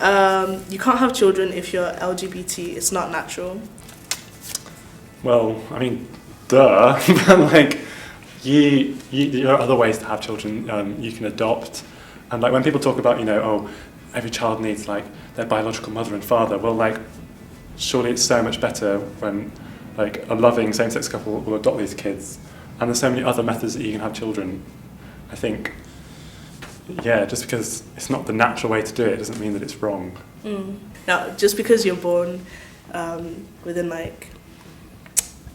You can't have children if you're LGBT. It's not natural. Well, I mean, duh. But like, there are other ways to have children. You can adopt, and like when people talk about, oh, every child needs like their biological mother and father. Well, like, surely it's so much better when like a loving same-sex couple will adopt these kids, and there's so many other methods that you can have children. I think, yeah, just because it's not the natural way to do it doesn't mean that it's wrong. Now, just because you're born within like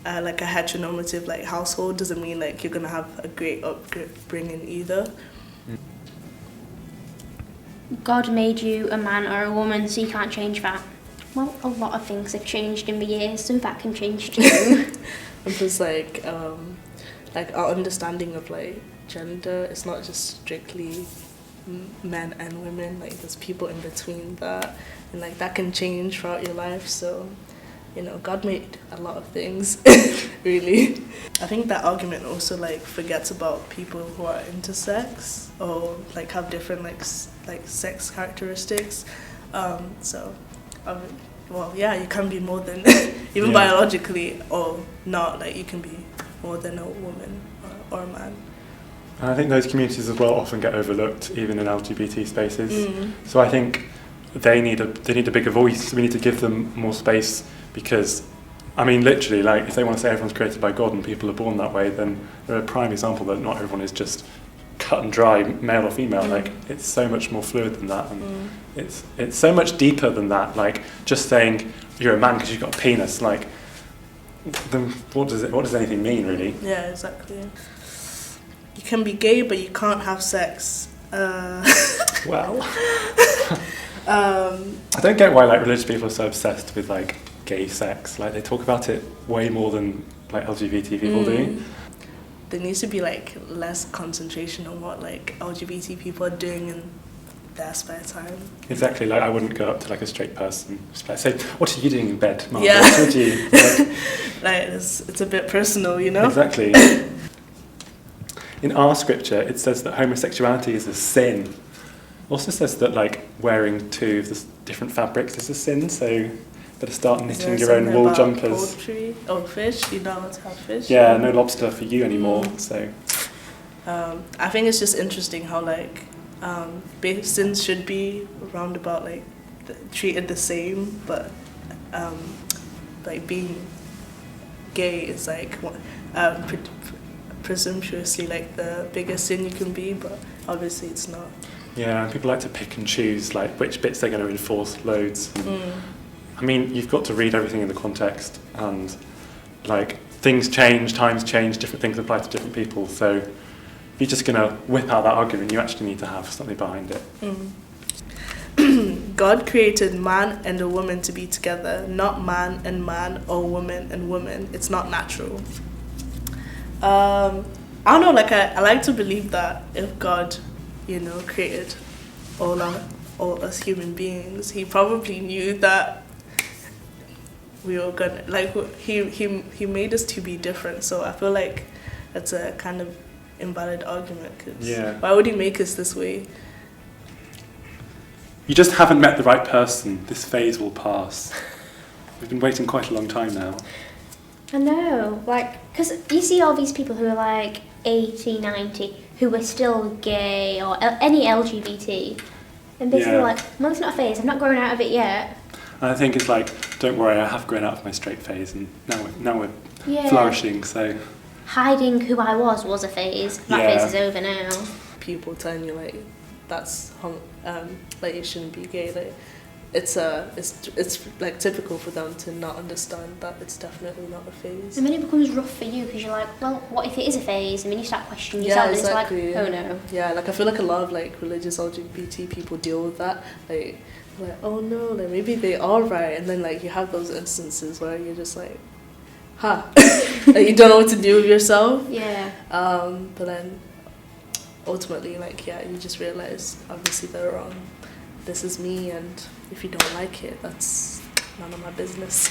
a heteronormative like household doesn't mean like you're gonna have a great upbringing either. God made you a man or a woman, so you can't change that. Well, a lot of things have changed in the years, so that can change too. And plus, like our understanding of like gender, it's not just strictly men and women. Like there's people in between that, and like that can change throughout your life. So, God made a lot of things, really. I think that argument also like forgets about people who are intersex or like have different like sex characteristics. Well, yeah, you can be more than even biologically or not. Like you can be more than a woman or a man. And I think those communities as well often get overlooked, even in LGBT spaces. So I think they need a bigger voice. We need to give them more space because, I mean, literally, like if they want to say everyone's created by God and people are born that way, then they're a prime example that not everyone is just cut and dry male or female. Like it's so much more fluid than that, and it's so much deeper than that. Like just saying you're a man because you've got a penis, like then what does anything mean really? Yeah, exactly. You can be gay, but you can't have sex. Well, I don't get why like religious people are so obsessed with like gay sex. Like they talk about it way more than like LGBT people do. There needs to be like less concentration on what like LGBT people are doing in their spare time. Exactly. Like I wouldn't go up to like a straight person just like say, "What are you doing in bed, Margaret?" Yeah. Would you? Like, like it's a bit personal, Exactly. In our scripture, it says that homosexuality is a sin. Also says that like wearing two of the different fabrics is a sin. So better start knitting your own wool jumpers. Poultry or fish? You're not allowed to have fish. Yeah, no lobster for you anymore. So I think it's just interesting how like sins should be roundabout like treated the same, but like being gay is like presumptuously like the biggest sin you can be, but obviously it's not. Yeah, and people like to pick and choose like which bits they're going to enforce loads. I mean, you've got to read everything in the context, and like things change, times change, different things apply to different people. So if you're just going to whip out that argument, you actually need to have something behind it. God created man and a woman to be together, not man and man or woman and woman. It's not natural. I don't know, like I like to believe that if God, created all us human beings, he probably knew that we were gonna like he made us to be different. So I feel like that's a kind of invalid argument. Cause why would he make us this way? You just haven't met the right person. This phase will pass. We've been waiting quite a long time now. I know, like, because you see all these people who are like 80, 90, who are still gay or any LGBT, and basically like, well, it's not a phase, I'm not growing out of it yet. And I think it's like, don't worry, I have grown out of my straight phase, and now we're flourishing, so... Hiding who I was a phase. That phase is over now. People telling you, like, that's, like, you shouldn't be gay, like, it's like typical for them to not understand that it's definitely not a phase. And then it becomes rough for you because you're like, well, what if it is a phase? And then you start questioning yourself, and it's like, oh no. Yeah, like I feel like a lot of like religious LGBT people deal with that, like oh no, like maybe they are right, and then like you have those instances where you're just like, like you don't know what to do with yourself. Yeah. But then ultimately, like you just realize obviously they're wrong. This is me, and if you don't like it, that's none of my business.